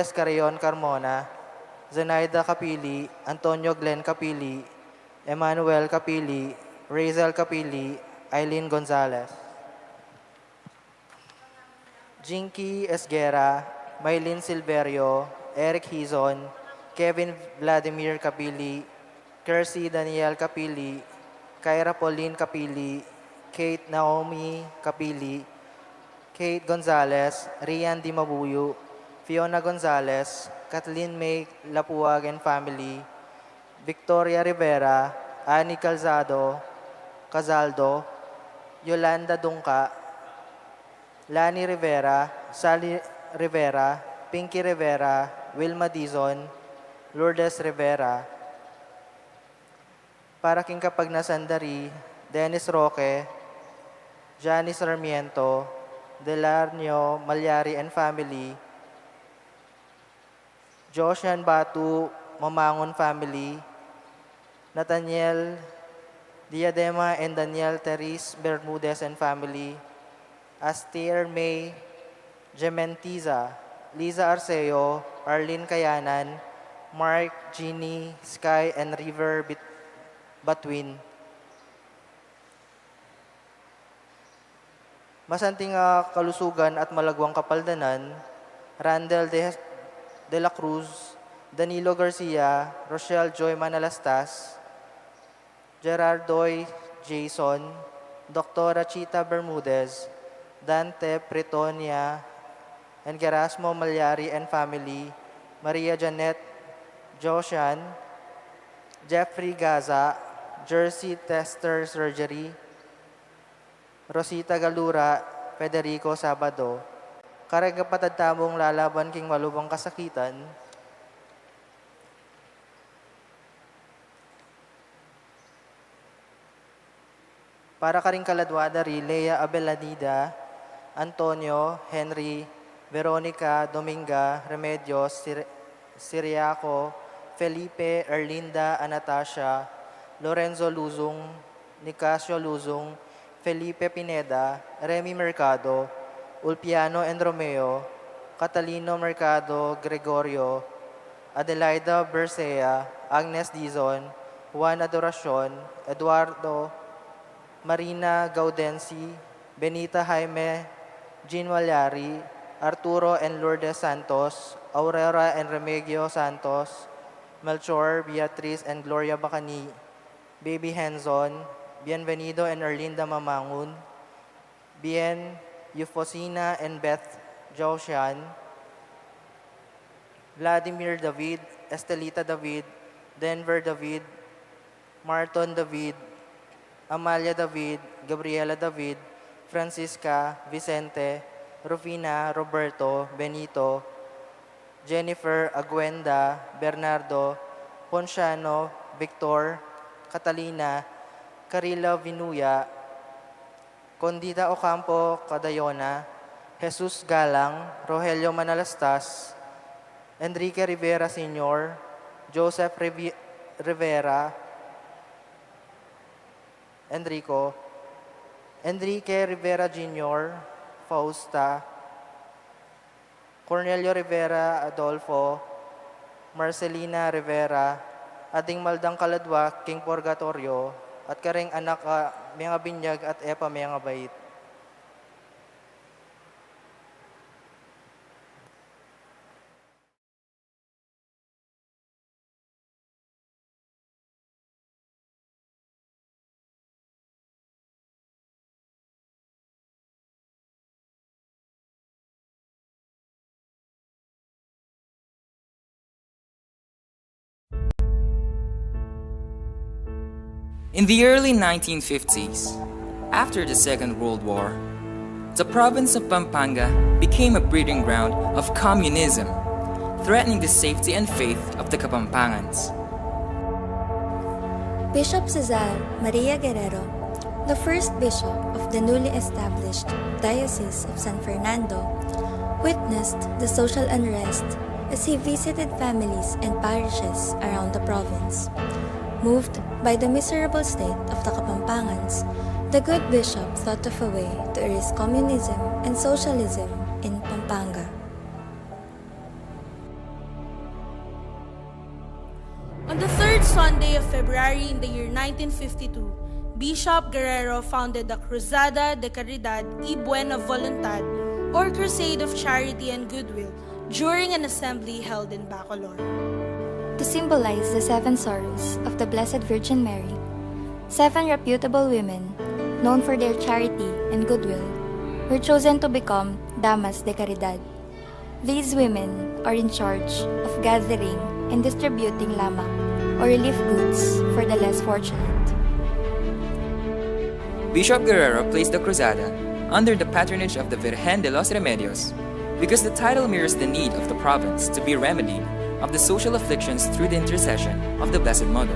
Lourdes Carrion Carmona, Zenaida Capili, Antonio Glenn Capili, Emmanuel Capili, Razel Capili, Eileen Gonzalez. Jinky Esguera, Maylin Silverio, Eric Hizon, Kevin Vladimir Capili, Kersey Daniel Capili, Kyra Pauline Capili, Kate Naomi Capili, Kate Gonzalez, Rian Di Mabuyo, Fiona Gonzalez, Kathleen May Lapuag and family, Victoria Rivera, Annie Cazaldo, Yolanda Dungka, Lani Rivera, Sally Rivera, Pinky Rivera, Wilma Dizon, Lourdes Rivera. Para king kapag nasandari, Dennis Roque, Janice Sarmiento, Delarnio Malyari and family, Josian Batu, Mamangon family, Nathaniel Diadema and Daniel Teres Bermudez and family, Aster May Gementiza, Liza Arceo, Arlene Kayanan, Mark, Jeannie, Sky, and River Batwin. Masanting kalusugan at malagwang kapaldanan, Randall de la Cruz, Danilo Garcia, Rochelle Joy Manalastas, Gerardoy Jason, Dr. Chita Bermudez, Dante Pretonia, and Gerasmo Malyari and family, Maria Janet Joshan, Jeffrey Gaza, Jersey Tester Surgery, Rosita Galura, Federico Sabado, karagapatad tamong lalaban king malubang kasakitan, para karing kaladwada ri Lea Abelanida, Antonio, Henry, Veronica, Dominga, Remedios, Siriaco, Felipe, Erlinda, Anastasia, Lorenzo Luzong, Nicasio Luzong, Felipe Pineda, Remy Mercado, Ulpiano and Romeo, Catalino Mercado, Gregorio, Adelaida Bersea, Agnes Dizon, Juan Adoracion, Eduardo, Marina Gaudensi, Benita Jaime, Jean Walyari, Arturo and Lourdes Santos, Aurora and Remigio Santos, Melchor, Beatriz and Gloria Bacani, Baby Henzon, Bienvenido and Erlinda Mamangun, Bien, Eufosina and Beth Josian, Vladimir David, Estelita David, Denver David, Marton David, Amalia David, Gabriela David, Francisca, Vicente, Rufina, Roberto, Benito, Jennifer, Aguenda, Bernardo, Ponciano, Victor, Catalina, Carila Vinuya, Condita Ocampo Cadayona, Jesus Galang, Rogelio Manalastas, Enrique Rivera Sr., Joseph Rivera, Enrique Rivera Jr., Fausta, Cornelio Rivera Adolfo, Marcelina Rivera, Ading Maldang Kaladwa, King Purgatorio, at karing anak mga binyag at epa mga bait. In the early 1950s, after the Second World War, the province of Pampanga became a breeding ground of communism, threatening the safety and faith of the Kapampangans. Bishop Cesar Maria Guerrero, the first bishop of the newly established Diocese of San Fernando, witnessed the social unrest as he visited families and parishes around the province. Moved by the miserable state of the Kapampangans, the good bishop thought of a way to erase communism and socialism in Pampanga. On the third Sunday of February in the year 1952, Bishop Guerrero founded the Cruzada de Caridad y Buena Voluntad, or Crusade of Charity and Goodwill, during an assembly held in Bacolor. To symbolize the seven sorrows of the Blessed Virgin Mary, seven reputable women, known for their charity and goodwill, were chosen to become Damas de Caridad. These women are in charge of gathering and distributing lamang or relief goods for the less fortunate. Bishop Guerrero placed the Cruzada under the patronage of the Virgen de los Remedios because the title mirrors the need of the province to be remedied of the social afflictions through the intercession of the Blessed Mother.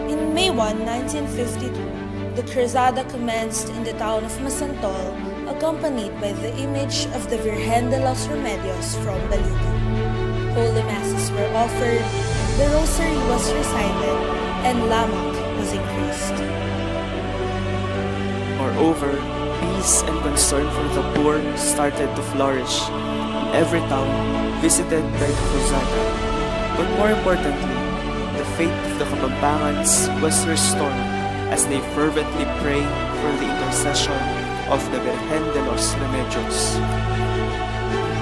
In May 1, 1952, the Cruzada commenced in the town of Masantol, accompanied by the image of the Virgen de los Remedios from Baliti. Holy Masses were offered, the Rosary was recited, and lamak was increased. Moreover, peace and concern for the poor started to flourish in every town visited by the Cruzada. But more importantly, the faith of the Kapampangans was restored as they fervently prayed for the intercession of the Virgen de los Remedios.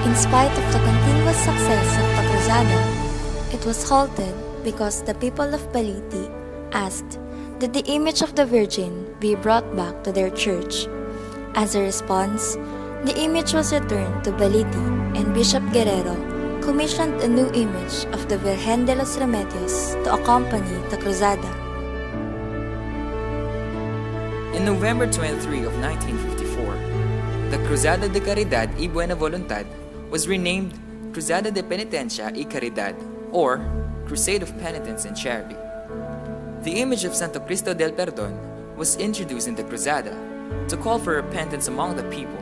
In spite of the continuous success of the Cruzada, it was halted because the people of Baliti asked that the image of the Virgin be brought back to their church. As a response, the image was returned to Baliti, and Bishop Guerrero commissioned a new image of the Virgen de los Remedios to accompany the Cruzada. In November 23 of 1954, the Cruzada de Caridad y Buena Voluntad was renamed Cruzada de Penitencia y Caridad, or Crusade of Penitence and Charity. The image of Santo Cristo del Perdón was introduced in the Cruzada to call for repentance among the people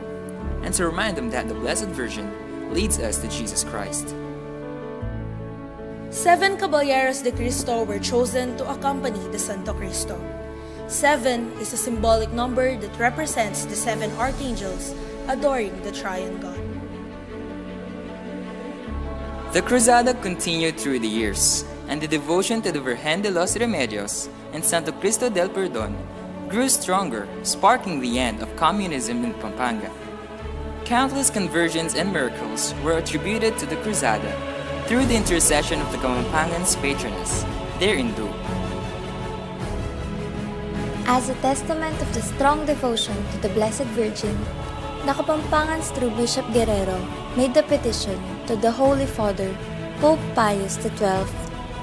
and to remind them that the Blessed Virgin leads us to Jesus Christ. 7 Caballeros de Cristo were chosen to accompany the Santo Cristo. 7 is a symbolic number that represents the 7 archangels adoring the Triune God. The Cruzada continued through the years, and the devotion to the Virgen de los Remedios and Santo Cristo del Perdón grew stronger, sparking the end of communism in Pampanga. Countless conversions and miracles were attributed to the Cruzada through the intercession of the Kapampangans' patroness, their Indu. As a testament of the strong devotion to the Blessed Virgin, the Kapampangans through Bishop Guerrero made the petition to the Holy Father, Pope Pius XII,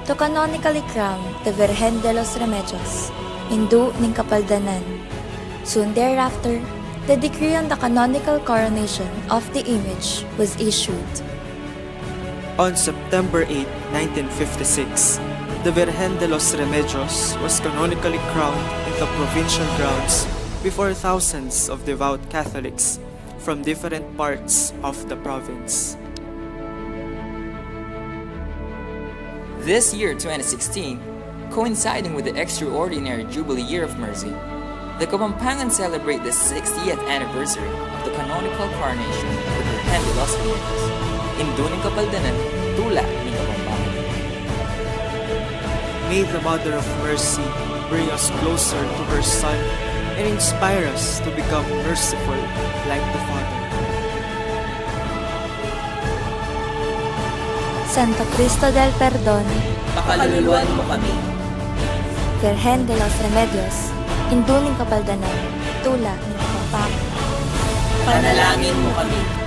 to canonically crown the Virgen de los Remedios, Indu ng Kapaldanan. Soon thereafter, the decree on the canonical coronation of the image was issued. On September 8, 1956, the Virgen de los Remedios was canonically crowned in the provincial grounds before thousands of devout Catholics from different parts of the province. This year, 2016, coinciding with the extraordinary Jubilee Year of Mercy, the Kapampangans celebrate the 60th anniversary of the canonical coronation of the Virgen de los Remedios, Indu ng Kapaldanan, Tula ng Kapampangan. May the Mother of Mercy bring us closer to her Son and inspire us to become merciful like the Father. Santo Cristo del Perdón, Pakaluluan mo kami. Virgen de los Remedios, Indu ng Kapaldanan, Tula ng Kapampangan. Panalangin mo kami.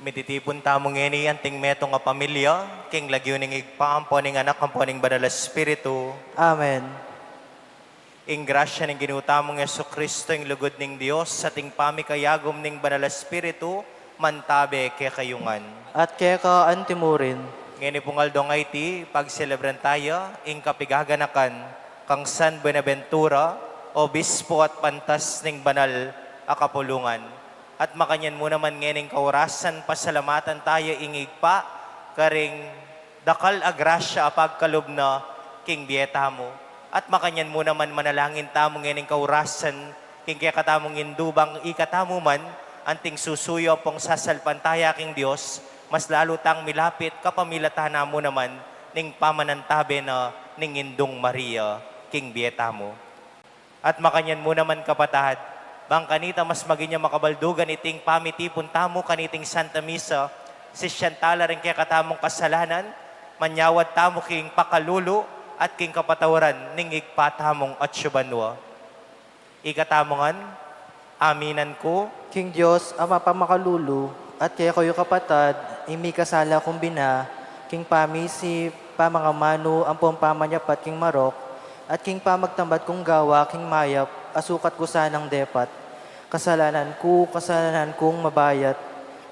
Mititipon tamong ngeni anting meto nga pamilya, king lagyo ning igpaampo ning anak ang ning banal na espiritu. Amen. Ing grasya ning ginutamong Yesu Kristo ing lugod ning Dios sa ting pamikayagom ning banal na espiritu, mantabe kay kayungan. At kaya ka antimurin, Ngeni pungaldong IT, pagselebran tayo, ing kapigaganakan, kang San Buenaventura, Obispo at Pantas ning banal akapulungan. At makanyan mo naman ngening kaurasan, pasalamatan tayo ingigpa, karing dakal agrasya apagkalob na king bieta mo. At makanyan mo naman manalangin tamo ngening kaurasan, king kaya katamong indubang ikatamo man, anting susuyo pong sasalpantaya king Diyos, mas lalo tang milapit kapamilatan mo naman, ning pamanantabe na ning indong Maria, king bieta mo. At makanyan mo naman kapatahad, bang kanita mas maginya makabaldugan iting pamitipon tamo kaniting Santa Misa, si Shantala rin kaya katamong kasalanan, manyawad tamo king pakalulu at king kapatawaran ning igpatamong at syubanwa. Ikatamongan, aminan ko, King Diyos, Ama pamakalulu, at kaya kayo kapatad, imi kasala kumbina, King pamisi, pamangamano, ang pamanyapat, King marok, at King pamagtambat kong gawa, King mayap, asukat ko sanang depat. Kasalanan kong mabayat,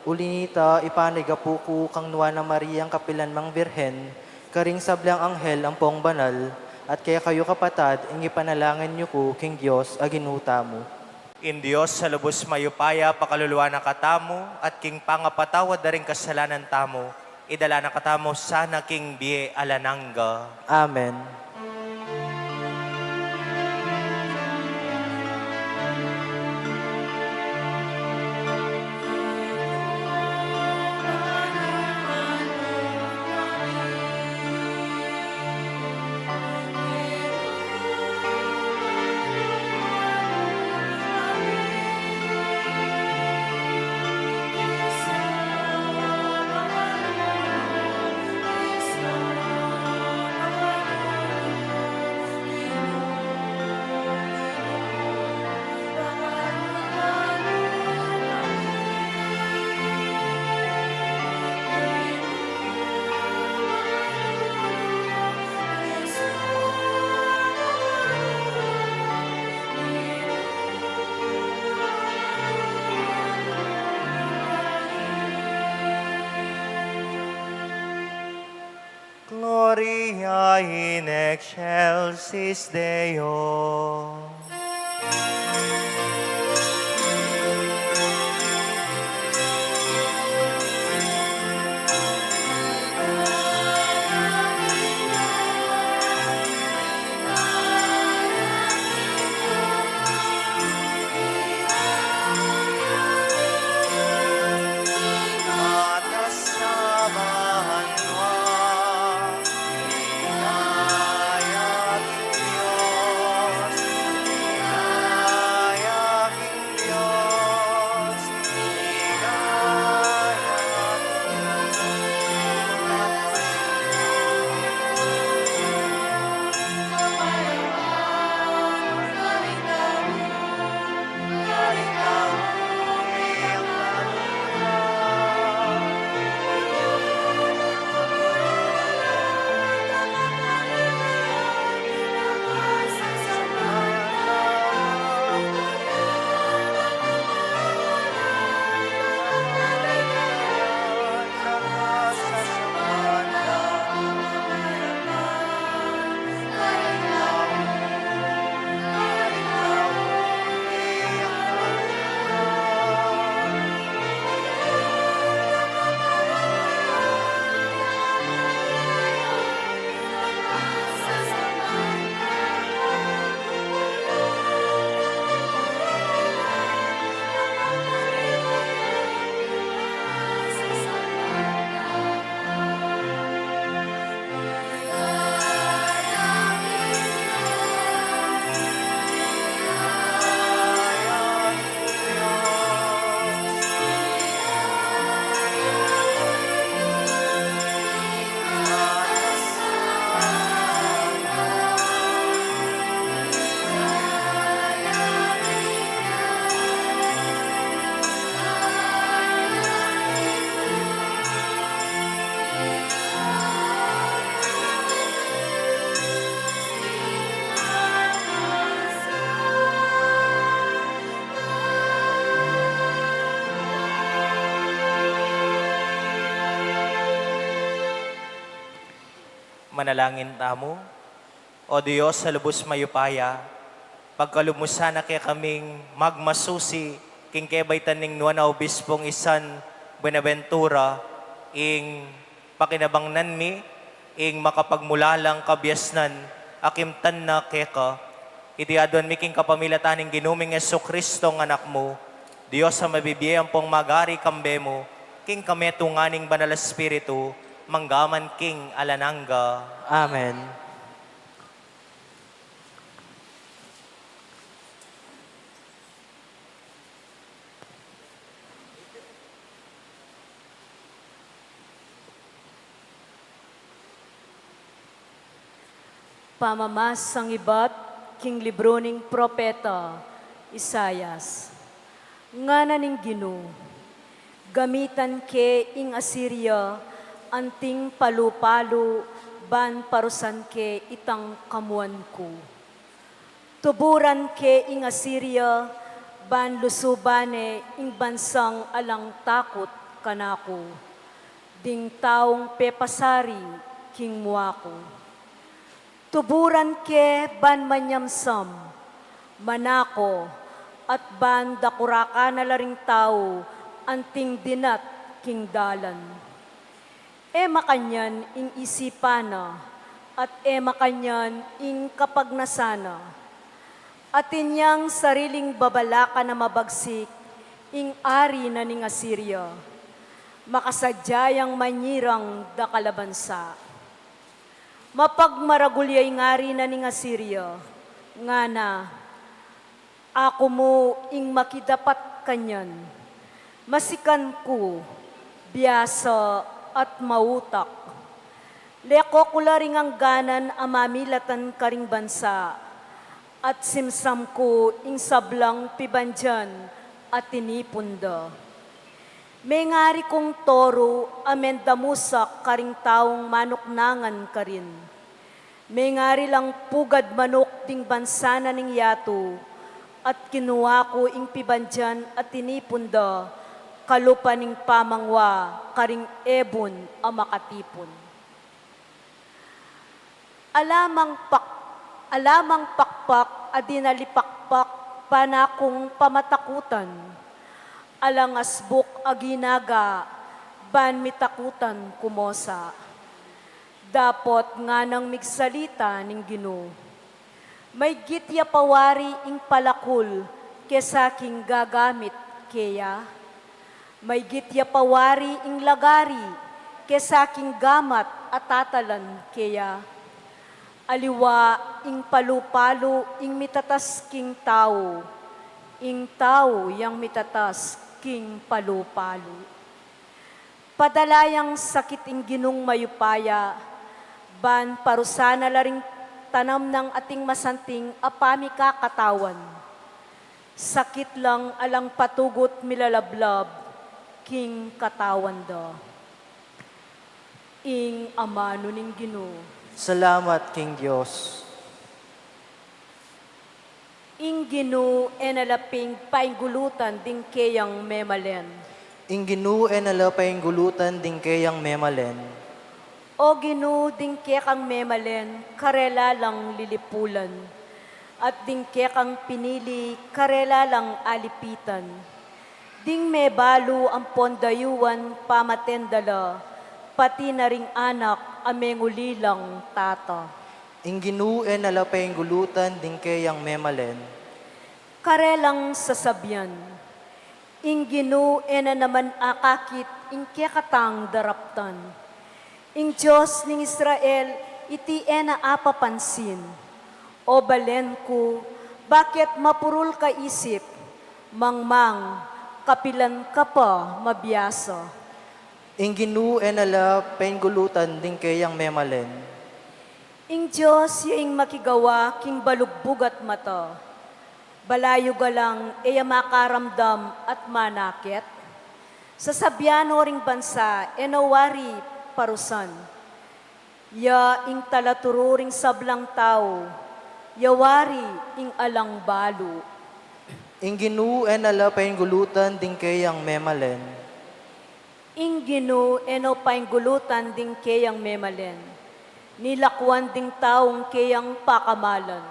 ulinita, ipanigapu ko, kang nuwa na Maria, ang kapilan mang birhen, karing sablang anghel, ang pong banal, at kaya kayo kapatad, ingi panalangin niyo ko, King Diyos, aginuta mo. in Diyos sa lubos mayupaya, pakaluluwa na katamo, at king pangapatawad na rin kasalanan tamo, idala na katamo sana king biye alananga. Amen. Gloria in excelsis Deo. Manalangin tamo. O Diyos sa lubos mayupaya, pagkalumusan na kaya kaming magmasusi, king kebay taning nuwan na obispong isan Buenaventura, ing pakinabangnan mi, ing makapagmulalang kabyasnan, akimtan na keka, iti adon mi king kapamilataning ginuming Yesu Kristong anak mo, Diyos sa mabibiyayang pong magari kambe mo, king kametunganing banal espiritu, manggaman king alananga. Amen. Pamamas sang ibat, king libro ning propeta, Isayas. Nga na ning Ginoo, gamitan ke ing Assyria, anting palu-palu, ban parusan ke itang kamuan ko. Tuburan ke ing Assyria, ban lusubane ing bansang alang takot kanako. Ding taong pepasari, king muako. Tuburan ke ban manyamsam, manako, at ban dakuraka na laring tao, anting dinat king dalan. E makanyan ing isipana, at e makanyan ing kapagnasana. At inyang sariling babalaka na mabagsik, ing ari na ning Assyria, makasadyayang manyirang da kalabansa. Mapagmaragulyay ngari na ning Assyria, nga na, ako mo ing makidapat kanyan, masikan ko, biyasa at mautak. Leko kularing ang ganan amamilatan karing bansa, at simsam ko ing sablang pibandyan at tinipunda. May ngari kong toro amendamusak karing taong manuknangan karin. May ngari lang pugad manok ding bansana ning yato, at kinuha ko ing pibandyan at tinipunda, kalupa ning pamangwa karing ebon a makatipon. Alamang pakpak adinalipakpak panakong pamatakutan, alang asbuk aginaga, ban mitakutan kumosa. Dapot nga nang migsalita ning Ginoo. May gitya pawari ing palakul, kesaking gagamit keya. May gitya pawari ing lagari, kesaking gamat at tatalan keya. Aliwa ing palu-palu ing mitatas king tao, ing tao yang mitatas king palu-palu. Padalayang sakit ing ginong mayupaya, ban parusana laring tanam ng ating masanting apami kakatawan. Sakit lang alang patugot milalablab, king katawan da. Ing amano ning Ginoo. Salamat, King Diyos. Ing Ginoo enalaping painggulutan ding kayang memalen. Ing Ginoo nalapay gulutan ding kayang memalen. O Ginoo ding kang memalen, karela lang lilipulan. At ding kang pinili, karela lang alipitan. Ding mebalo ang pondayuan pamatendala, pati na ring anak amengulilang tata. Ing Ginoo nalapay gulutan ding kayang memalen. Karelang sasabyan, ing Ginoo na naman akakit ing katang daraptan. Ing Diyos ning Israel iti na apapansin. O balen ko, bakit mapurul ka isip, mangmang, kapilan ka pa mabiyasa. Ing Ginoo nalapay gulutan ding kayang memalen. Ing Diyos yaing makigawa king balugbog at mata. Balayo galang makaramdam at manakit. Sa sabyano ring bansa enawari parusan. Ya ing talatururing sablang tao, yawari ing alang balo. Ing Ginoo nalapay gulutan ding kayang memalen. Ing Ginoo eno painggulutan ding kayang memalen. nilakwan ding taong kayang pakamalan.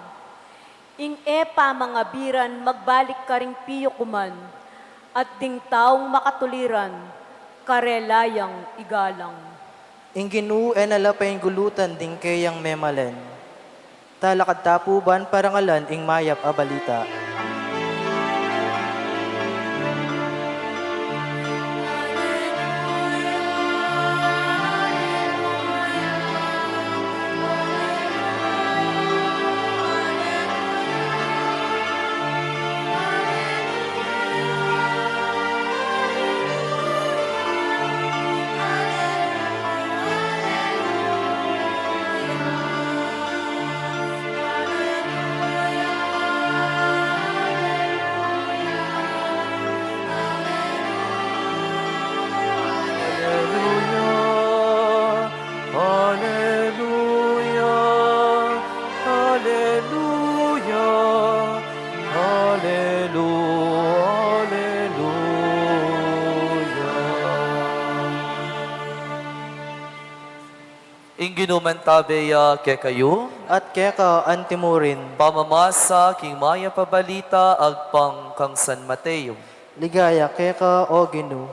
Ing mga biran magbalik ka ring piyo kuman, at ding taong makatuliran, karelayang igalang. Ing Ginoo nalapay gulutan ding kayang memalen. Talakad tapuban parangalan ing mayap a balita. Ingginuman tabeya ke kayo, At keka antimurin, pamamasa king maya pabalita agpang kang San Mateo. ligaya keka o Ginoo.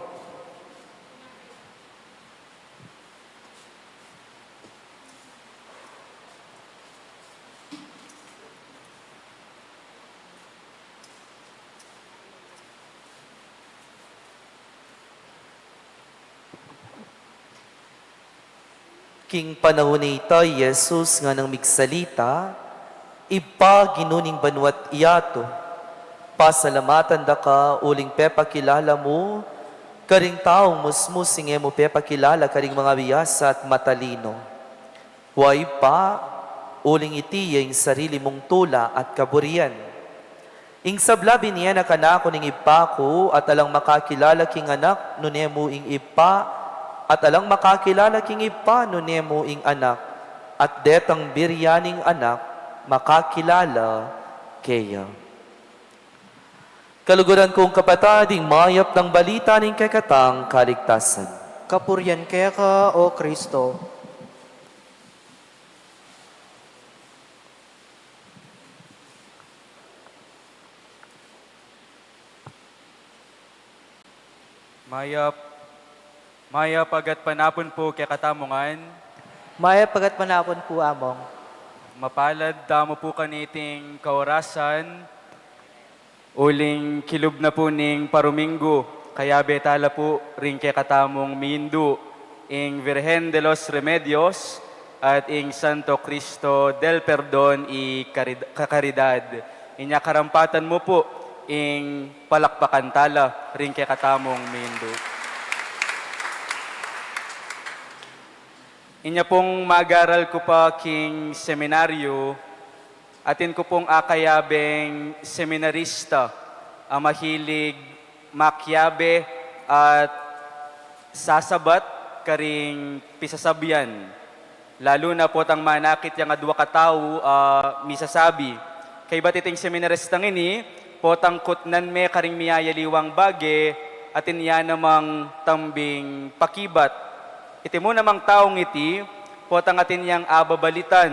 King panahon ita, Jesus nga nang migsalita, ipa ginuning banwat iyato. Pasalamatan da ka, uling pepakilala mo, karing taong musmusing mo pepakilala karing mga biyasa at matalino. Huway pa, uling iti yung sarili mong tula at kaburian. Ing sablabi niya na kanako ning ipa ko at alang makakilala king anak, nunemo ing ipa, at alang makakilala king ipa nemo ing anak, at detang biryaning anak makakilala kaya. Kaluguran kong kapatading mayap ng balita ng kakatang kaligtasan. Kapuryan keka o Kristo. Maya pagat panapon po kay katamungan, Maya pagat manapon po among. mapalad damo po kaniting kaorasan, uling kilub na po ning paruminggo, kaya betala po ring kay katamong mindu, ing Virgen de los Remedios at ing Santo Cristo del Perdon y Kakaridad. Inya karampatan mo po ing palakpakan tala ring kay katamong mindu. Inya pong mag-aral ko pa king seminaryo, atin ko pong akayabeng seminarista, ang mahilig makyabe at sasabat karing pisasabyan. Lalo na po tang manakit yung adwa katao misasabi. Kay batiting seminarista ini, potang kutnan me karing miyayaliwang bage, atin yan namang tambing pakibat. Iti mo namang taong iti, potang atin yang ababalitan,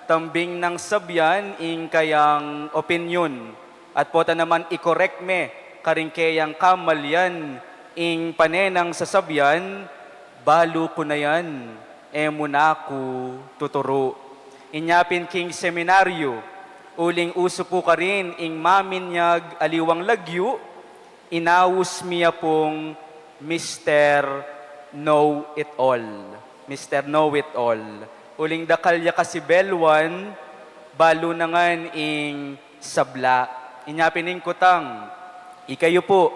tambing ng sabyan ing kayang opinyon, at pota naman i-correct me, karing kayang kamalyan, ing panenang sasabyan, balo ko na yan, muna ko tuturo. Inyapin king seminaryo, uling uso po ka rin, ing maminyag aliwang lagyo, inawus miya pong Mr. Know-it-all. Mr. Know-it-all. Uling dakalya kasi belwan, balo na ngan ing sabla. Inyapinin ko tang, ikayo po,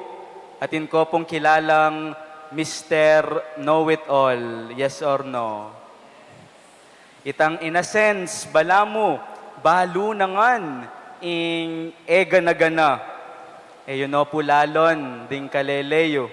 atin ko pong kilalang Mr. Know-it-all. Yes or no? Itang in a sense, bala mo, balo na ngan ing ega na gana. E yun o po lalon, ding kaleleyo.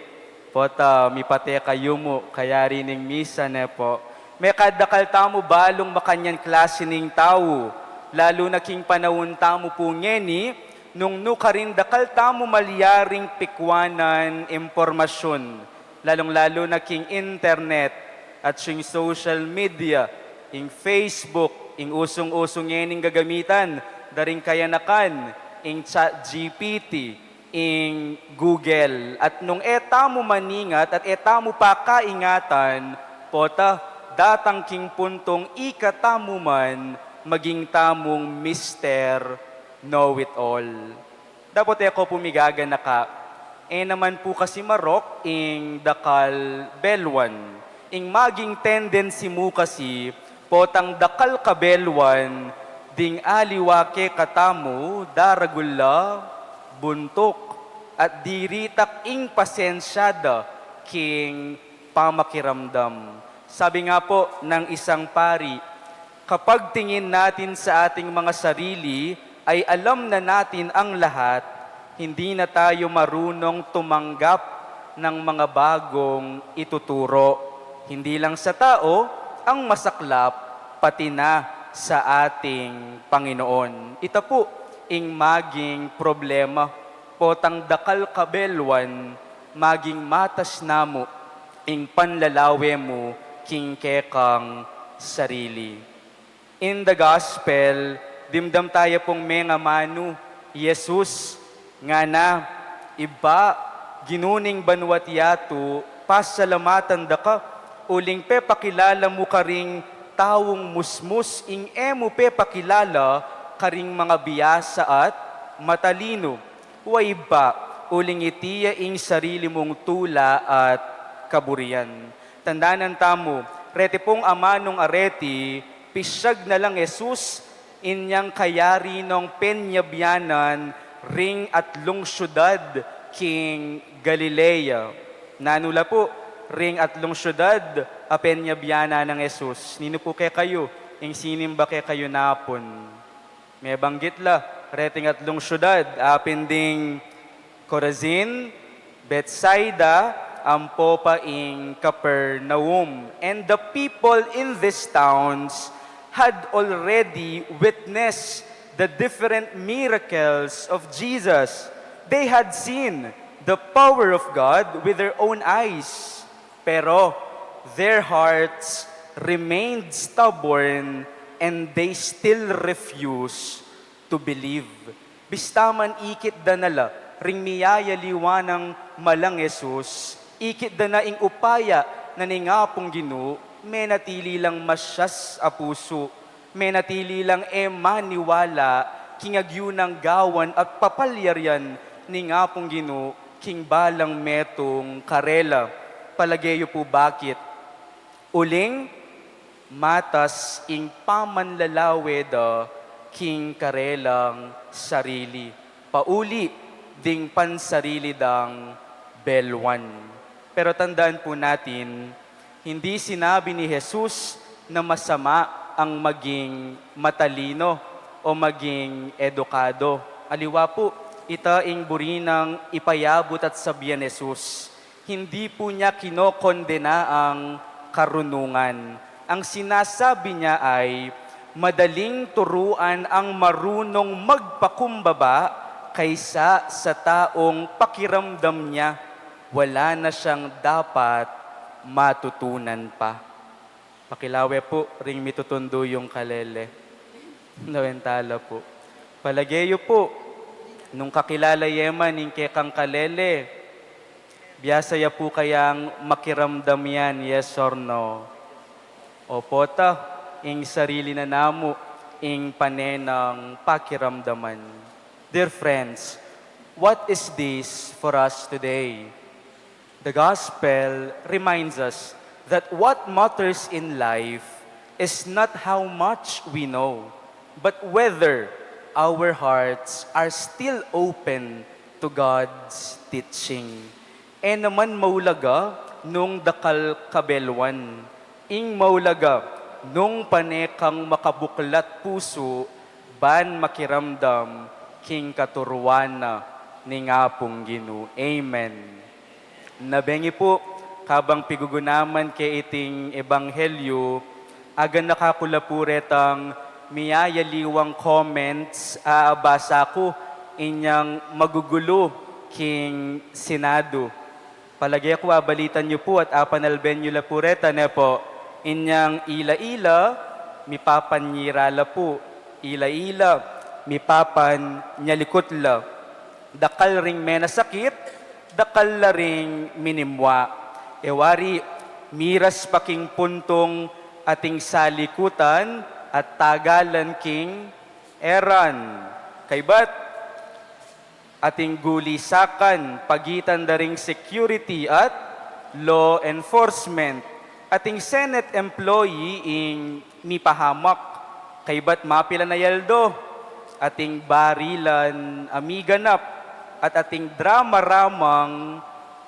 Pota, mipate kayo mo, kaya rining misa ne po. May kadakal tamo balong makanyan klase ning tao. Lalo na king panahon tamo po ngeni, nung nukarin dakal tamo malyaring pikwanan impormasyon. Lalong-lalo na king internet at sing social media. ing Facebook, ing usong-usong yening gagamitan, daring kayanakan, ing chat GPT, ing Google. At nung eta mo maningat at eta mo pakaingatan, pota, datang king puntong ikatamu man, maging tamong Mr. Know-it-all. Dapat ako pumigaga na ka. Naman po kasi marok, ing dakal belwan. Ing maging tendency mo kasi, potang dakal ka belwan, ding aliwake katamu, daragula, buntok, at diritak ing pasensyada, king pamakiramdam. Sabi nga po ng isang pari, kapag tingin natin sa ating mga sarili, ay alam na natin ang lahat, hindi na tayo marunong tumanggap ng mga bagong ituturo. Hindi lang sa tao, ang masaklap, pati na sa ating Panginoon. Ito po, ing maging problema, potang dakal kabelwan, maging matas namo, ing panlalawe mo, king kekang sarili. In the gospel, dimdam tayo pong mga manu, Jesus, nga na, iba, ginuning banwat yato, pasalamatan da ka, uling pe pakilala mo karing tawong musmus, ing emo pe pakilala karing mga biyasa at matalino. Way ba, uling itiya ing sarili mong tula at kaburian. Tandaanan tamo, reti pong amanong areti, pisyag na lang Jesus, inyang kayari ng penyabyanan, ring at lungsyudad, king Galilea. Nanula po, ring at lungsyudad, a penyabyana ng Jesus. Nino po kay kayo, ing sinimba kay kayo napon. May banggit la, reting at lungsyudad, apinding Corazin, Bethsaida, ampo pa ing Capernaum. And the people in these towns had already witnessed the different miracles of Jesus. They had seen the power of God with their own eyes. Pero their hearts remained stubborn and they still refused to believe. Bistaman ikit danala, ring miyaya liwanang malang Jesus, ikit da na ing upaya na ningapong Ginu, may natili lang masyas a puso, may natili lang maniwala, kingagyo ng gawan at papalyaryan ningapong Ginu, king balang metong karela. Palageyo po bakit? Uling, matas ing pamanlalawe da, king karelang sarili. Pauli, ding pansarili dang belwan. Pero tandaan po natin, hindi sinabi ni Jesus na masama ang maging matalino o maging edukado. Aliwa po, itaing burinang ipayabot at sabihan ni Jesus. Hindi po niya kinokondena ang karunungan. Ang sinasabi niya ay, madaling turuan ang marunong magpakumbaba kaysa sa taong pakiramdam niya wala na siyang dapat matutunan pa. Pakilawe po, ring mitutundo yung kalele. Nawentala po. Palageyo po, nung kakilala yeman, ning kekang kalele, biyasaya po kayang makiramdam yan, yes or no? Opo ta, ing sarili na namo, ing panenang pakiramdaman. Dear friends, what is this for us today? The gospel reminds us that what matters in life is not how much we know, but whether our hearts are still open to God's teaching. Naman maulaga nung dakal kabelwan, ing maulaga nung panekang makabuklat puso, ban makiramdam, king katuruana, ni ngapong Ginu. Amen. Nabengi po, kabang pigugunaman kay iting ebanghelyo, agan nakakulapuretang miyayaliwang comments, aabasa ko inyang magugulo king Senado. Palagi ako abalitan niyo po at apanalben niyo lapureta na po, inyang ila-ila, mipapan nyirala po, ila-ila, mipapan nyalikutla, dakal ring menasakit, dakal la ring minimwa. Ewari, miras paking puntong ating salikutan at tagalan king eran. Kaybat, ating gulisakan, pagitan daring security at law enforcement. Ating Senate employee ing mipahamak, kaybat mapila na yaldo, ating barilan amiganap, at ating drama-ramang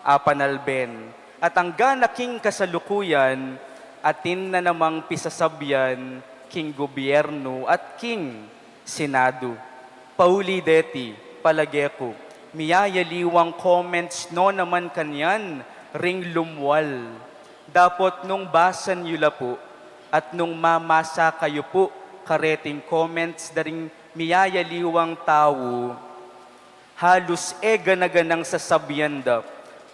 apanalben. At ang ganaking kasalukuyan, atin na namang pisasabyan, king gobyerno at king senado. Pauli deti, palageko, miyayaliwang comments no naman kanyan, ring lumwal. Dapat nung basan yula po, at nung mamasa kayo po, kareting comments daring miyayaliwang tao, halos ganaganang sasabyanda,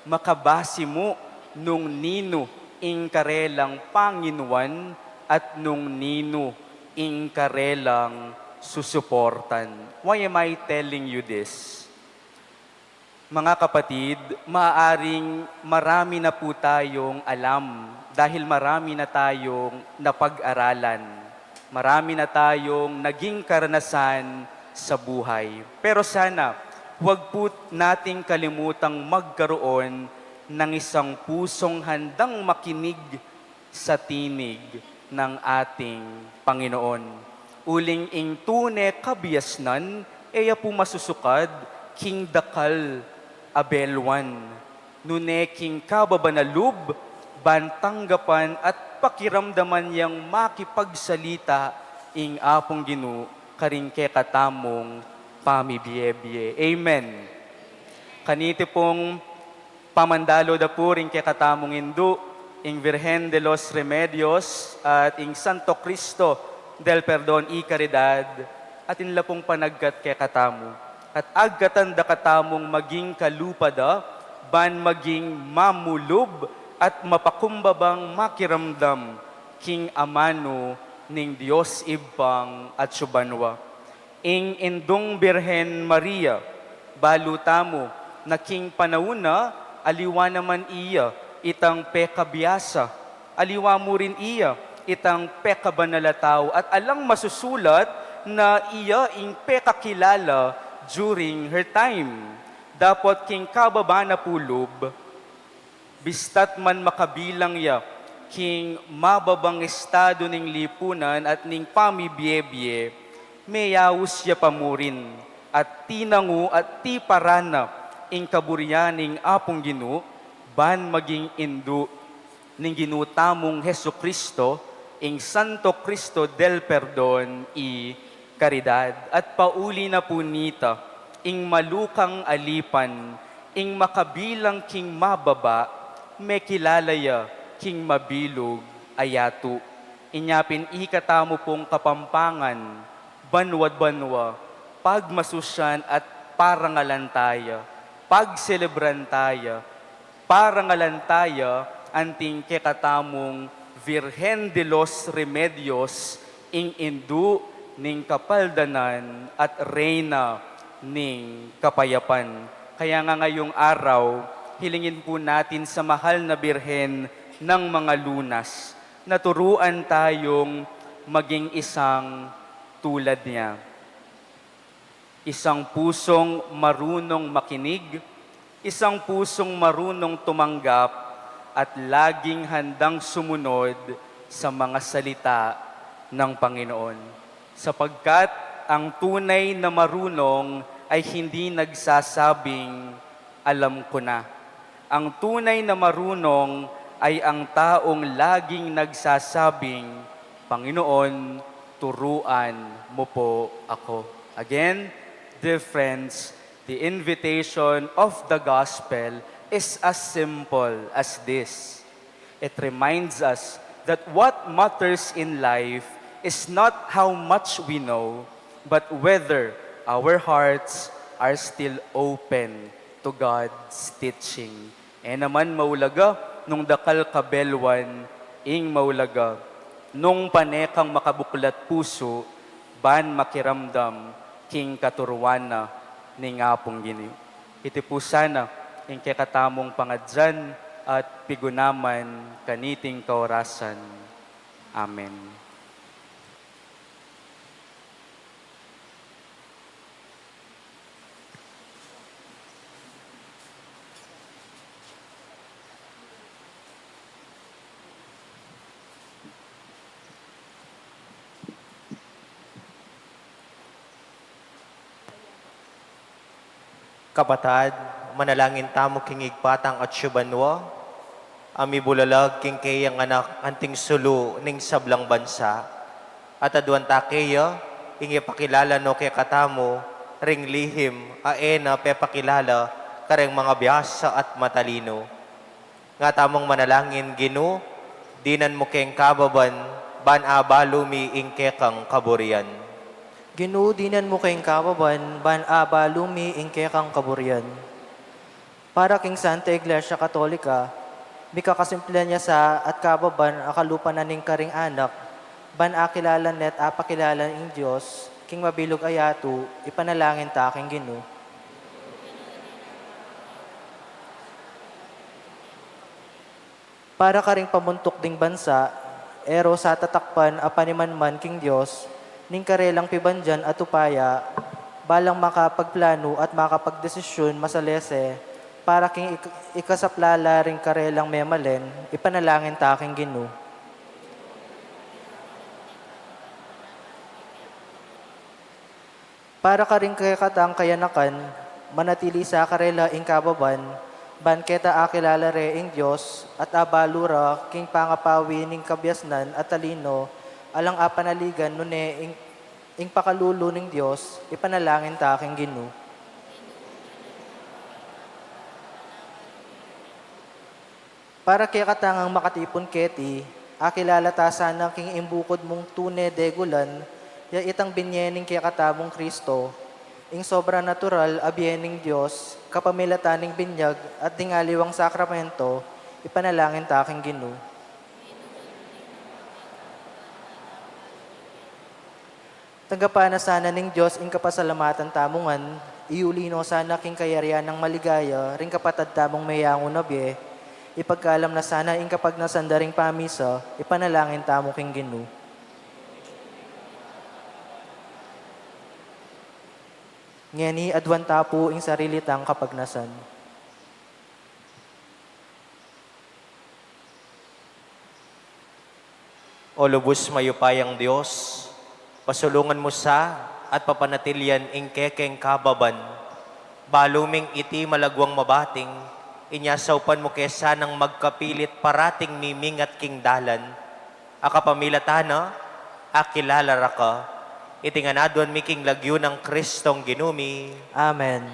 makabasi mo nung nino ing karelang Panginoon at nung nino ing karelang susuportan. Why am I telling you this? Mga kapatid, maaaring marami na po tayong alam dahil marami na tayong napag-aralan. Marami na tayong naging karanasan sa buhay. Pero sana, huwag po nating kalimutang magkaroon ng isang pusong handang makinig sa tinig ng ating Panginoon. Uling ing tune kabiasnan, eya po masusukad, king dakal abelwan. Nune king kababanalub, bantanggapan at pakiramdaman yang makipagsalita ing apong Ginu karing katamong pamibiyebye. Amen. Kaniti pong pamandalo da po ring katamong Hindu, ing Virgen de los Remedios at ing Santo Cristo del Perdon y Caridad at inla pong panagkat katamo. At agkatanda katamong maging kalupada, ban maging mamulub at mapakumbabang makiramdam king amano ning Diyos ibang at subanwa. Ing indong Birhen Maria, balutamo na king panahuna, aliwa naman iya, itang pekabiyasa, aliwa mo rin iya, itang pekabanalataw, at alang masusulat na iya ing pekakilala during her time. Dapat king kababana pulub, bistat man makabilang ya, king mababang estado ning lipunan at ning pamibiyebye, mayawus ya pamurin, at tinangu at tiparana, ing kaburyaning apong Ginu, ban maging indu, ning ginutamong Hesu Kristo, ing Santo Cristo del Perdon y Caridad. At pauli na po nita, ing malukang alipan, ing makabilang king mababa, may kilalaya king mabilog ayatu. Inyapin ikatamo pong kapampangan, banwad-banwa, pagmasusyan at parangalan taya, pagselebran taya, parangalan taya, anting kekatamong Virgen de los Remedios, ing indu ning kapaldanan at reyna ning kapayapan. Kaya nga ngayong araw, hilingin po natin sa mahal na Birhen ng mga lunas, naturuan tayong maging isang tulad niya. Isang pusong marunong makinig, isang pusong marunong tumanggap, at laging handang sumunod sa mga salita ng Panginoon. Sapagkat ang tunay na marunong ay hindi nagsasabing, alam ko na. Ang tunay na marunong ay ang taong laging nagsasabing, Panginoon, turuan mo po ako. Again, dear friends, the invitation of the gospel is as simple as this. It reminds us that what matters in life is not how much we know, but whether our hearts are still open to God's teaching. E naman maulaga, nung dakal kabelwan, ing maulaga, nung panekang makabuklat puso, ban makiramdam, king katurwana, ni nga pong gini. Iti po sana, ing kekatamong pangadyan at pigunaman kaniting kaorasan. Amen. Kapatad, manalangin tamo king igpatang at syubanwa, ami bulalag king kayang anak anting sulu ning sablang bansa, at aduan takeya, ingi pakilala no kay katamo, ring lihim, aena pepakilala, kareng mga biyasa at matalino. Nga tamong manalangin ginu, dinan mo keng kababan, ban abalumi ing kekang kaburian. Ginudinan mo kayong kababan, ban aba lumi ingkekang kaburian. Para king Santa Iglesia Katolika, mika kasimplihan niya sa at kababan akalupa na ning karing anak, ban akilala net apakilala ing Diyos, king mabilog ayatu, ipanalangin ta king Ginu. Para karing pamuntok ding bansa, ero sa tatakpan apanimanman king Diyos, ning karelang pibandyan at upaya, balang makapagplano at makapagdesisyon masalese, para king ikasaplala ring karelang memalen, ipanalangin taking Ginu. Para ka rin kakatang kayanakan, manatili sa karela ing kababan, banketa akilala re ing Diyos, at abalura king pangapawi ning kabyasnan at talino, alang apanaligan nune ing pakalulo ning Diyos, ipanalangin ta aking Ginu. Para kaya katangang makatipon keti, akilala ta sana king imbukod mong tune degulan, ya itang binyening kaya katamong Kristo, ing sobra natural abyening Diyos, kapamilataning binyag at dingaliwang sakramento, ipanalangin ta aking Ginu. Tagapana sana ning Diyos ing kapasalamatan tamungan, iulino sana king kayarian ng maligaya, ring kapatad tamong mayango na biye, ipagkalam na sana ing kapag nasandaring pamisa, ipanalangin tamo king Ginu. Ngeni adwan tapo ing sarilitang kapagnasan. O lubos mayupayang Diyos, pasulungan mo sa at papanatilyan ing kekeng kababan, baluming iti malagwang mabating, inyasaupan mo kesa ng magkapilit parating mimingat king dalan, akapamilatana, akilalara ka, itinganadwan miking lagyo ng Kristong ginumi. Amen.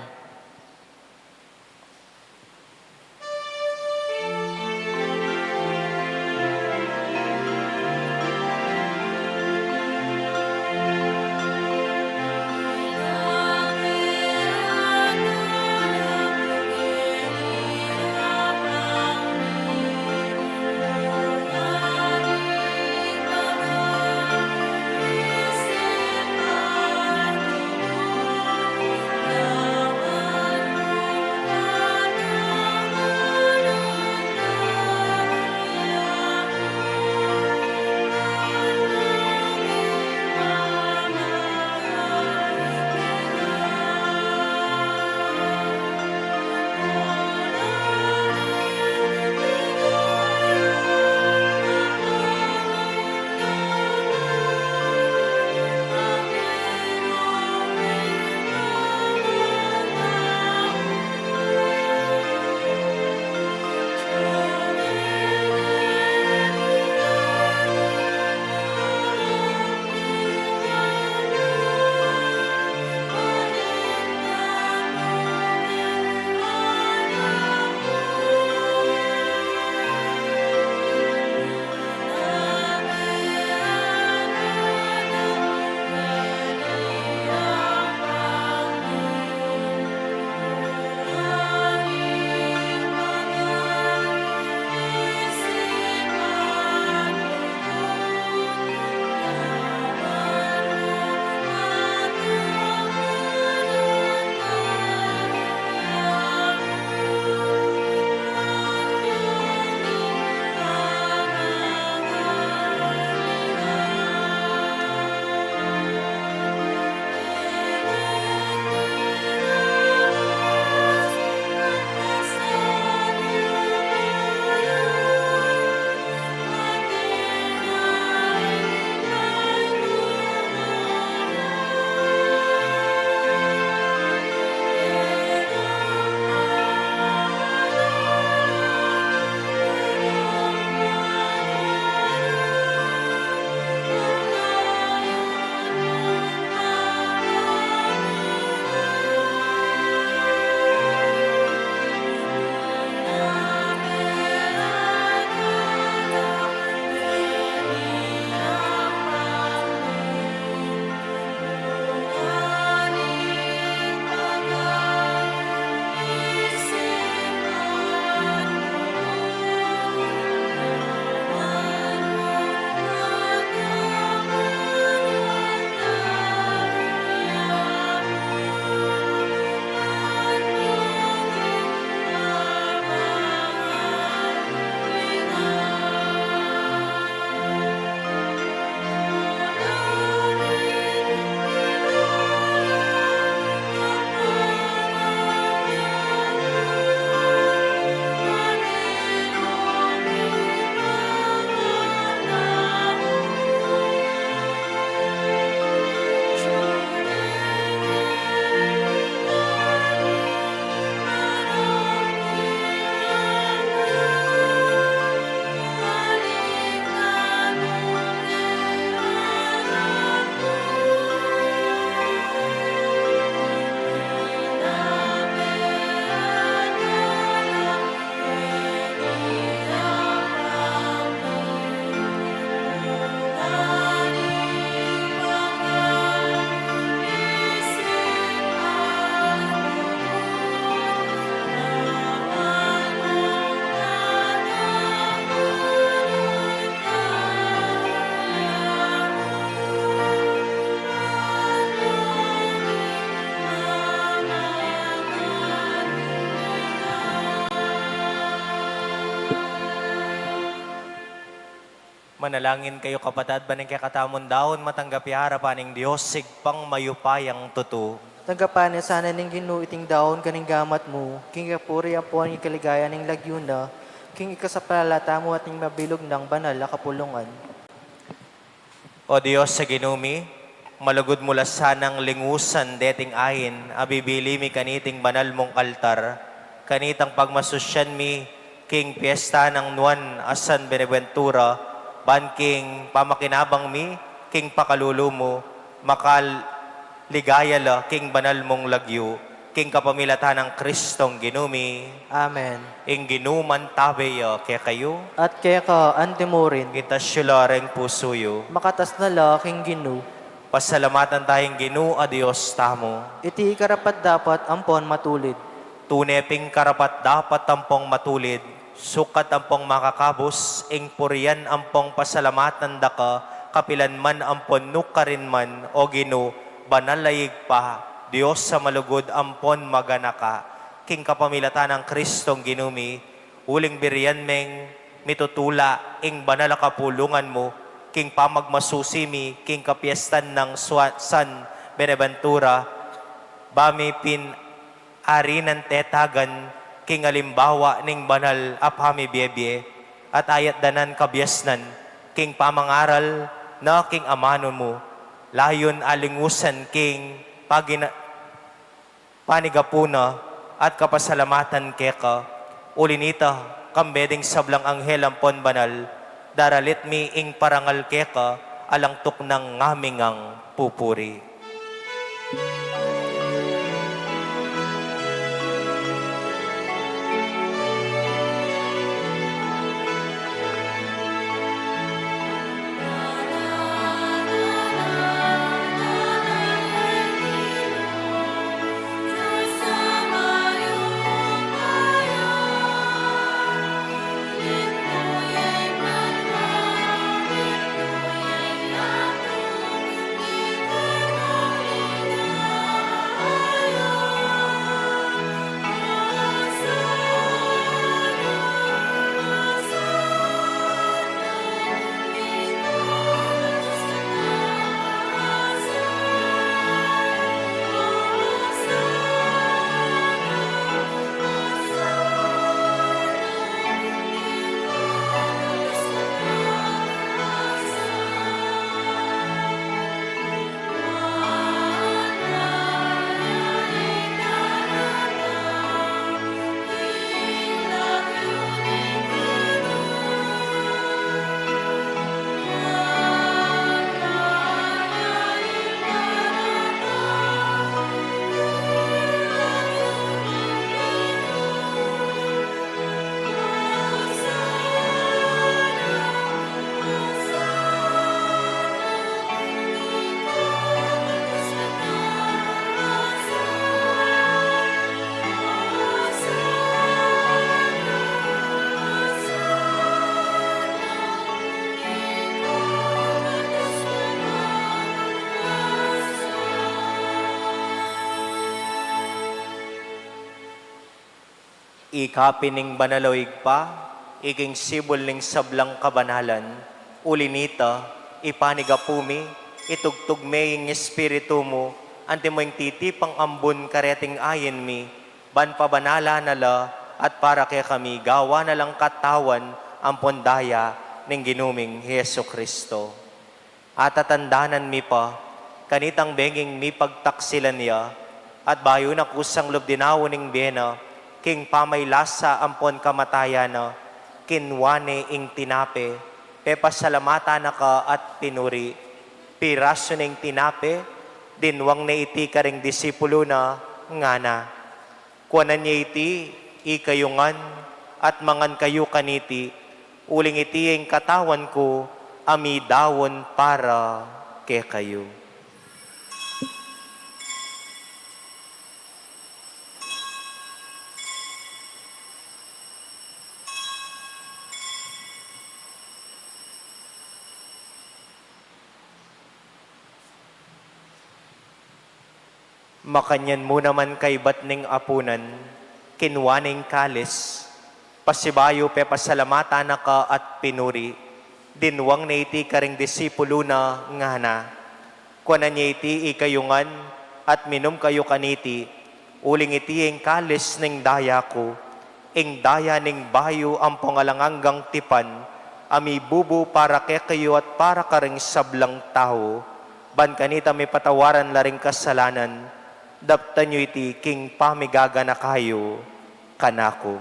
Manalangin kayo kapatad, baning kay katamon daon matanggapi harapan ng Diyos, sigpang mayupayang tuto. Tanggapan niya sana ning Ginoo iting daon kaning gamat mo, king kapuri ang puan ng kaligaya ning lagyuna, king ikasapalata mo at ning mabilog ng banal na kapulungan. O Diyos sa ginumi, malugod mula sanang lingusan deting ayin, abibili mi kaniting banal mong altar, kanitang pagmasusyan mi, king piyesta ng nuan asan Beneventura, ban king pamakinabang mi, king pakalulo mo, makal ligaya la, king banal mong lagyo, king kapamilatan ng Kristong ginumi, Amen. ing ginuman tabeyo kaya kayo, At kaya ka, antimurin, kita syulareng pusuyo. makatas na la king Ginoo. Pasalamatan tayong Ginoo a Dios tamo. Iti karapat dapat ampon matulid. Tuneping karapat dapat tampong matulid, sukat ampong makakabos, ing purian ampong pasalamatan daka, kapilan man ampon nukarin man, o Ginoo, banalayig pa, Diyos sa malugod ampon maganaka, king kapamilatan ng Kristong ginumi, uling birian meng mitutula, ing banal kapulungan mo, king pamagmasusimi, king kapiestan ng San Beneventura, bami pin arinan tetagan, king alimbawa ning banal apami biebie, at ayat danan kabiasnan, king pamangaral na king amano mo, layon alingusan king panigapuna at kapasalamatan keka, ulinita kambeding sablang anghel ampon banal, daralit mi ing parangal keka, alangtok ng ngamingang pupuri. Ikapining banaloig pa, iking sibol ning sablang kabanalan, ulinita, ipanigapumi, itugtog me ing espiritu mo, ante mo ing titipang ambon kareting ayin mi, ban pabanala nala, at para kay kami, gawa na lang katawan, ang pondaya ning ginuming Heso Kristo. At tatandanan mi pa, kanitang benging mi pagtaksilan niya, at bayo na kusang lubdinawo ning bena, king pamaylasa ampon kamatayana, kinwane ing tinape, pepasalamata na ka at pinuri, piraso ning tinape, dinwang na iti karing disipulo na ngana. Kuanan niya iti, ikayungan, at mangan kayo kaniti, uling iti ang katawan ko, ami dawon para kay kayo. Makanyan mo naman kay batning apunan, kinwaning kalis, pasibayo pe pasalamata na ka at pinuri, dinwang na iti karing disipulo na nga na. Kuanan niya iti ikayungan at minom kayo kaniti, uling iti ang kalis ning daya ko, ing daya ning bayo ang pangalanganggang tipan, ami bubu para ke kayo at para karing sablang tao, ban kanita may patawaran laring kasalanan, daptan nyo iti king pamigaga na kayo, kanako.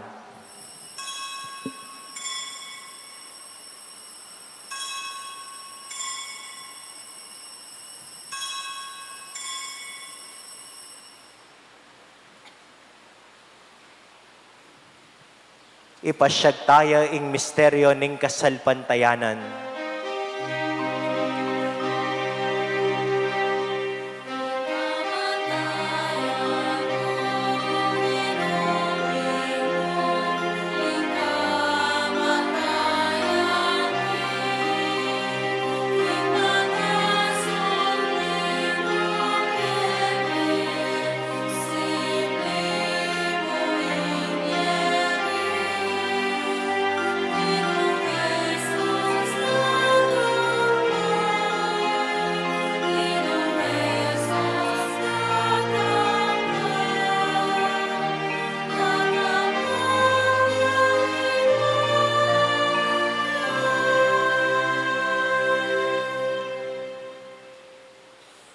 Ipasyag tayo ing misteryo ning kasalpantayanan.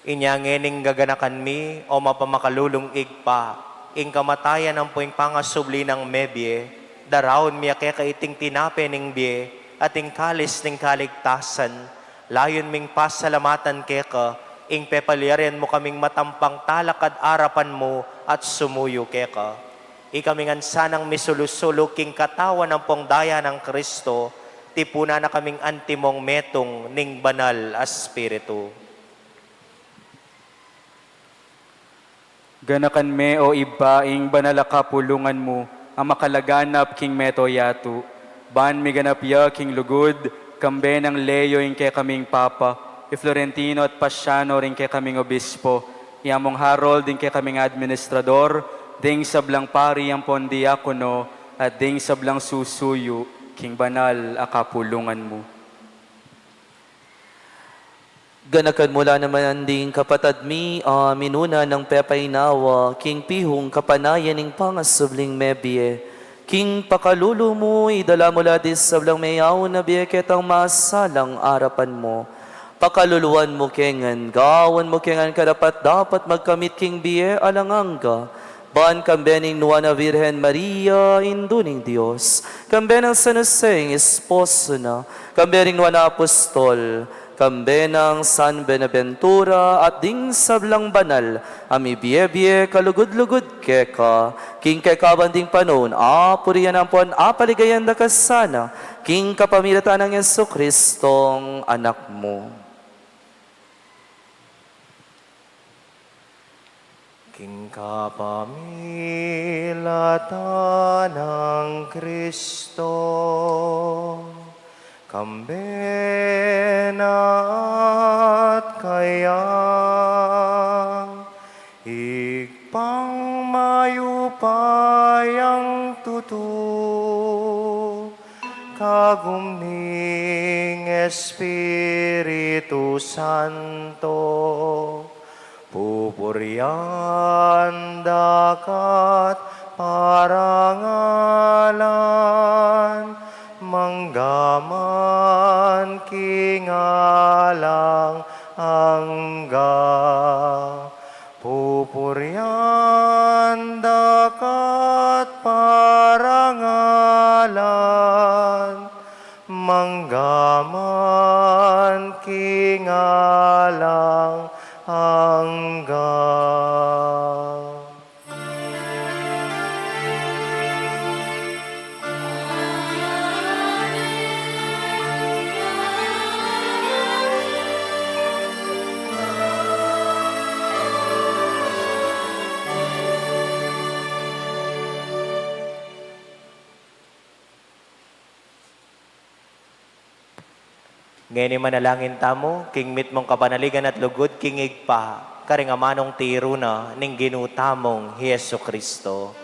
Inyangening gaganakan mi o mapamakalulong igpa, ing kamatayan ang puing pangasubli ng mebye, darawon mi ake kaiting tinape ning bie, at ing kalis ning kaligtasan, layon ming pasalamatan keka, ing pepaliaren mo kaming matampang talakad arapan mo at sumuyo keka. Ikamingan sanang misulusulo king katawan ng pongdaya ng Kristo, tipuna na kaming antimong metong ning banal espiritu. Ganakan me o iba ing banala kapulungan mo, ang makalaganap king meto yatu. Ban mi ganap ya king lugod, kambe ng leyo ing kay kaming papa, i Florentino at Pasiano ring kay kaming obispo, iamong Harold ing kay kaming administrador, ding sablang pari ang pondiakono, at ding sablang susuyo, king banal a kapulungan mo. Ganakan mula naman anding kapatad mi, minuna ng pepainawa, king pihong kapanayan ng pangasubling mebye. King pakalulu mo, idala mula dis sablang mayaw na biyeket ang masalang arapan mo. Pakaluluan mo kengan, gawan mo kengan karapat dapat magkamit king biye alanganga. Ban kambening nuwana Virgen Maria, induning Diyos. Kambenang San Jose, esposo na. Kambening nuwana Apostol. Kambenang San Benaventura at ding sablang banal, ami biye-biye kalugod-lugod keka, king kekabanding panon, puriyan ang pon, apaligayan da kasana, king kapamilatan ng Yesu Kristong anak mo. King kapamilatan ng Kristo, kambena at kaya, igpang mayupayang tutu, kagumning Espiritu Santo, pupuryan dakat parangalan, manggaman kingalang angga, pupuryan dakat parangalan, manggaman kingalang angga. Ngayon manalangin tamo, king mit mong kapanaligan at lugod, king igpa, karingamanong tiro na, ning ginutamong Yesu Kristo.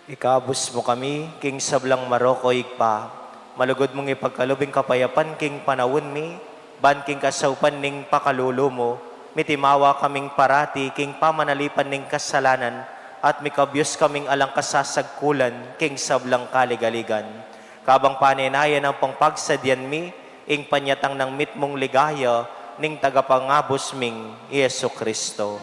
Ikabus mo kami, king sablang maroko ikpa. Malugod mong ipagkalubing kapayapan, king panawon mi. Ban king kasaupan ning pakalulo mo. Mitimawa kaming parati, king pamanalipan ning kasalanan. At mikabyos kaming alang kasasagkulan, king sablang kaligaligan. Kabang paninayan ang pangpagsadyan mi, ing panyatang ng mitmong ligaya, ning tagapangabos ming Yesu Kristo.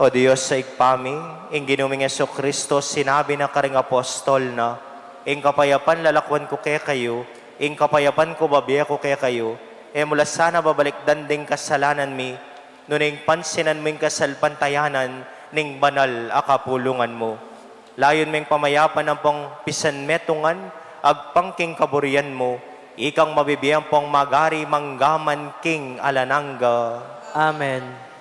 O Diyos sa igpami, ing ginuming Yeso Kristo, sinabi na karing apostol na, ing kapayapan lalakwan ko kaya kayo, ing kapayapan ko babiya ko kaya kayo, mula sana babalik danding kasalanan mi, nuning pansinan mo ing kasalpantayanan, ning banal akapulungan mo. Layon ming pamayapan ng pong pisan metungan, agpangking kaburian mo, ikang mabibiyang pong magari manggaman king alananga. Amen.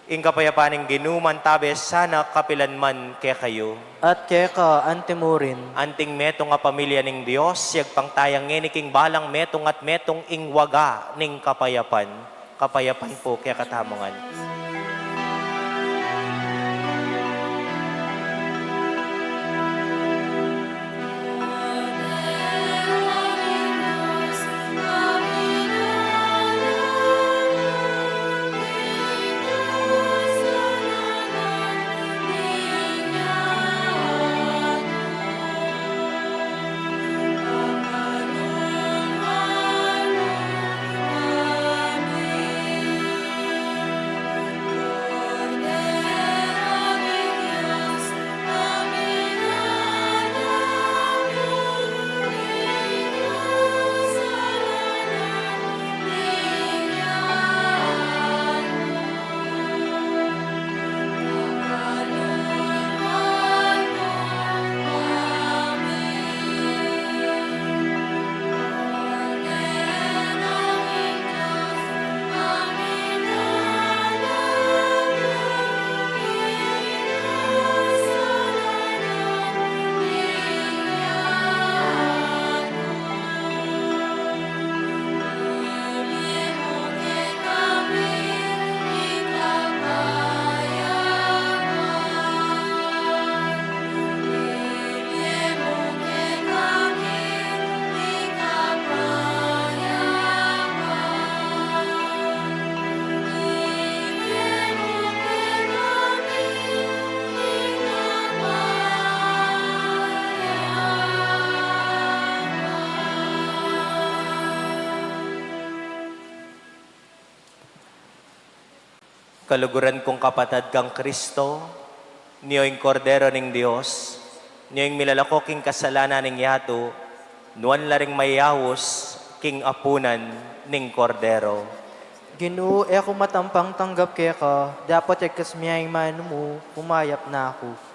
Ing kapayapaning ginuman tabe sana kapilanman kaya kayo. At kaya ka, antimurin, Anting metong nga pamilya ning Dios, yag pangtayang ngeniking balang metong at metong ing waga ning kapayapan. Kapayapan po kaya katamongan. Kaluguran kong kapatid kang Kristo, niyo ing kordero ning Dios, niyo ing milalako king kasalanan ning yato, nuan laring mayawos king apunan ning kordero. Ginoo, ako matampang tanggap kaya ka, dapat kasmiyay man mo, pumayap na ako.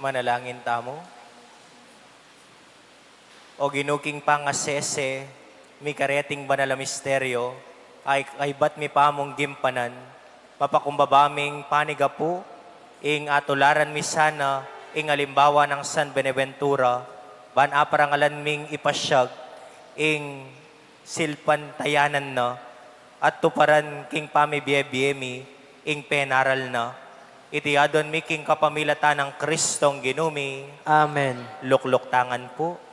Manalangin tamo. O ginuking pangasese, mi kareting banala misteryo, ay bat mi pamong gimpanan, mapakumbabaming panigapu, ing atularan mi sana, ing alimbawa ng San Beneventura, ban aparangalan ming ipasyag, ing silpan tayanan na, at tuparan king pamibiyebiyemi, ing penaral na, iti adon mi king kapamilata ng Kristong ginumi, Amen. luklok tangan po.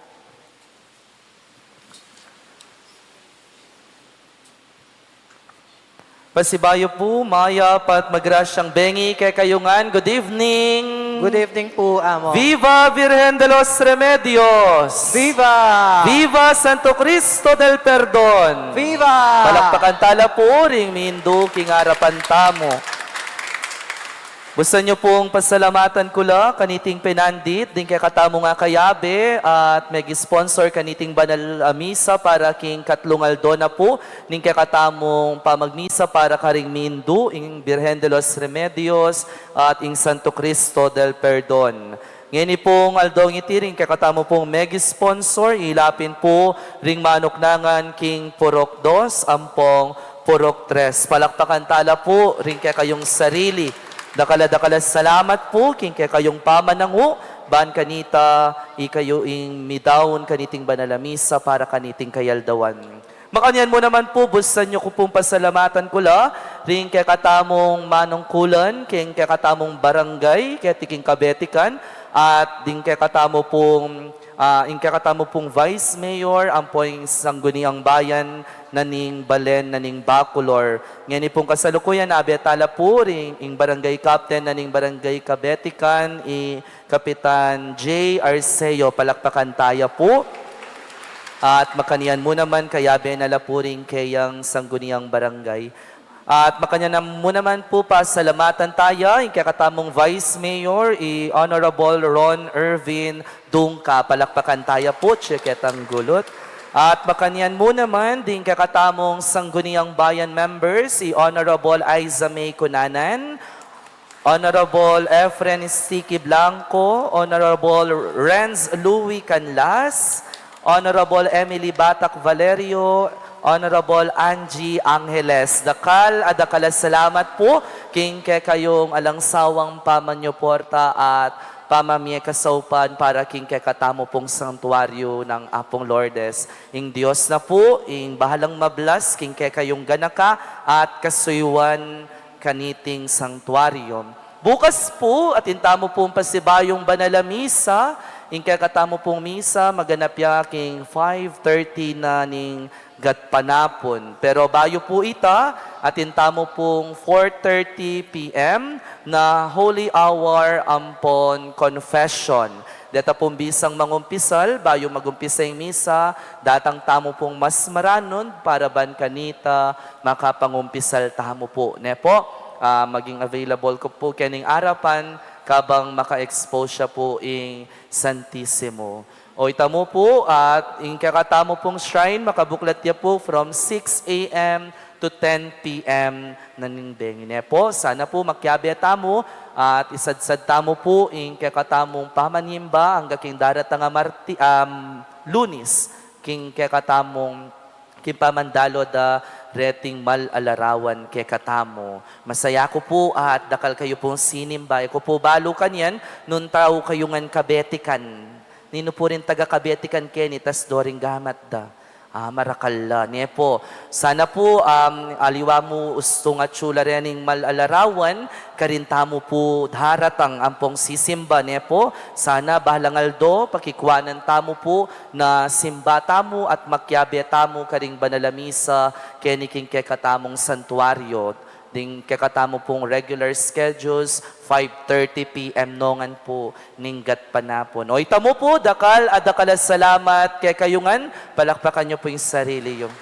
Pasibayo po, maya pat magrasyang bengi kay kayungan. Good evening. Good evening po, Amo. Viva Virgen de los Remedios! Viva! Viva Santo Cristo del Perdon! Viva! Palakpakan tala po ring mindu king harapan tamo. Gusto nyo pong pasalamatan ko la kaniting pinandit, din kay katamo nga kayabe at mag-sponsor kaniting banal misa para king katlungal do na po, din kay katamong pamagmisa para karing mindu, ing Virgen de los Remedios at ing Santo Cristo del Perdon. Ngayon pong aldong itiring kay katamo pong mag-sponsor, ilapin po ring manoknangan king Purok 2, ampong Purok 3. Palakpakan tala po ring kay kayong sarili. Dakala salamat po king kay kayong pamanango ban kanita ikayo ing midawon kaniting banalamisa para kaniting kayaldawan. Makanyan mo naman po busan nyo ko pong pasalamatan ko la ring kay katamong manungkulan king kay katamong barangay kay tiking kabetikan at ding kay katamo pong ing kay katamo pong Vice Mayor ampoing sangguniang bayan naning Balen, naning Bacolor. Ngayon pong kasalukuyan, abetala po ring ing barangay captain naning barangay Kabetikan, Kapitan J. Arceo, palakpakan taya po. At makanian mo naman, kayabe nala po rin kayang sangguniang barangay. At makanya mo naman po pasalamatan tayo, yung kakatamong Vice Mayor, Honorable Ron Irvin Dungka, palakpakan tayo po, Cheketang Gulot. At makanyan mo naman din kakatamong Sangguniang Bayan members, si Honorable Aiza May Cunanan, Honorable Efren Sticky Blanco, Honorable Renz Louis Canlas, Honorable Emily Batak Valerio, Honorable Angie Angeles. Dakal salamat po king kay kayong alangsawang pamanyo porta at pamamie kasaupan para king kay katamo pong santuaryo ng Apong Lourdes. Ing Dios na po, ing bahalang mablas, king kay kayong ganaka at kasuyuan kaniting santuaryo. Bukas po, at intamo pong pasibayong banalamisa, ing kay katamo pong misa, maganap ya king 5:30 na ning gatpanapon. Pero bayo po ita, at intamo pong 4:30 p.m. na Holy Hour ampon confession. Deta pong bisang mangumpisal, bayo magumpisa yung misa, datang tamo pong mas maranon para ban kanita makapangumpisal tamo po. Nepo, maging available ko po kening arapan kabang maka-expose siya po ing Santissimo. O itamo po at ing kakatamo pong shrine, makabuklat niya po from 6 a.m. to 10 p.m. naningbengin po. Sana po makyabe tamo at isadsad tamo po ing kakatamong pamanimba ang gaking daratang Lunis king kakatamong kimpamandalo da reting mal-alarawan kekatamo. Masaya ko po at dakal kayo pong sinimba. Ko po balo kanyan nun tao kayungan kabetikan. Nino po rin taga-kabetikan Kenny, tas doring gamat da. Marakalla. Niya po. Sana po, aliwa mo ustong at chula rening mal-alarawan, karintamo po haratang ampong sisimba. Niya po. Sana bahalangaldo, pakikwanan tamo po na simba tamo at makyabe tamo karing banalamisa Kenny king kekatamong santuaryo. Ding kakatamo pong regular schedules, 5:30 p.m. nongan po, ninggat panapon. O itamo po, dakal salamat kay kayungan, palakpakan nyo po yung sarili yung.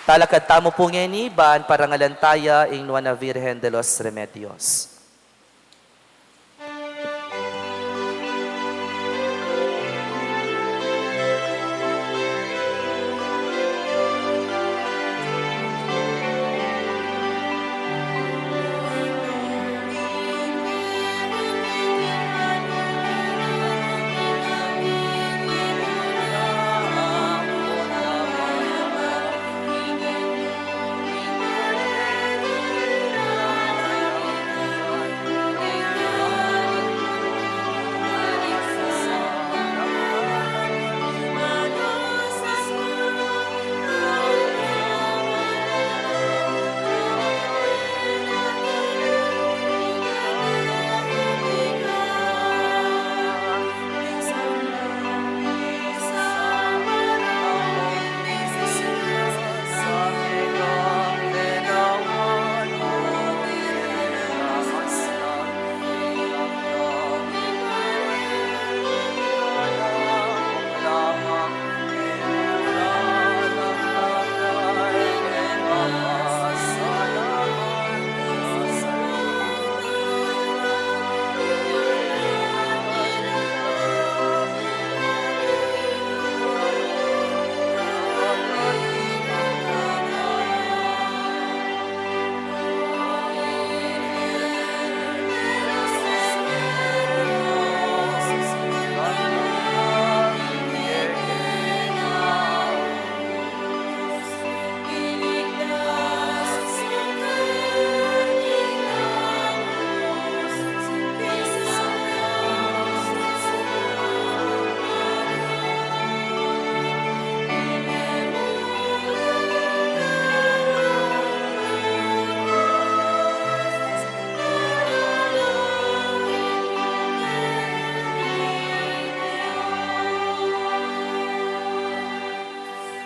Talakad tamo po ngayon iban, parangalantaya, ing Nuana Virgen de los Remedios.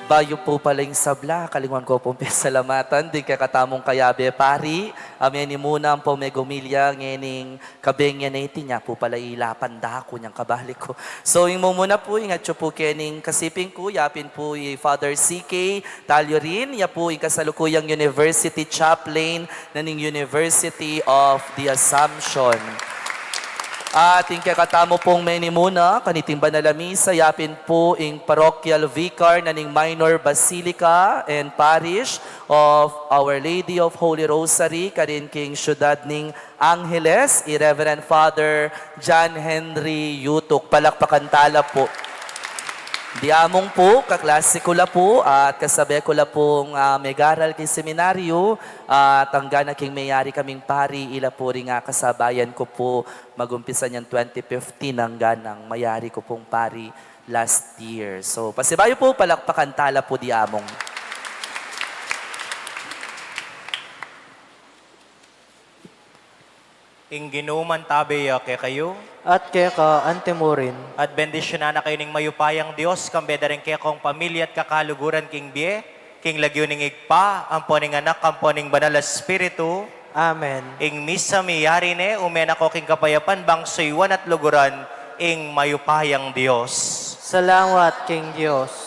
bayo po pala yung sabla, kalingon ko pong salamatan, di kakatamong kayabe pari, ameni muna po may gumilya, ngening kabeng yan niya po pala ilapan dako niyang kabalik ko. So yung muna po, yung atyo po kening kasiping ko, yapin po yung Father CK Talyo rin, ya po yung kasalukuyang University Chaplain na ning University of the Assumption. At yung kakatamo pong meni muna, kaniting Banalami, sayapin po yung parochial vicar na ning Minor Basilica and Parish of Our Lady of Holy Rosary, karin king syudad ning Angeles, Reverend Father John Henry Yutok. Palakpakan tala po. Diamong po, kaklase ko la po, at kasabi ko la pong megaral kay seminaryo, at hanggang king mayari kaming pari, ila po rin nga kasabayan ko po, magumpisa niyan 2015 hanggang nang mayari ko pong pari last year. So, pasibayo po, palakpakan tala po diamong. Ing ginuman tabi kay kayo, At kaya ka, antemurin, at bendisyonan na kayo ning mayupayang Dios, kambeda rin kaya kong pamilya at kakaluguran king biye, king lagyo ning igpa, ampo ning anak, ampo ning banal na spiritu, Amen. ing misa miyari ne, umen ako king kapayapan, bang suywan at luguran, ing mayupayang Dios. Salamat, King Diyos.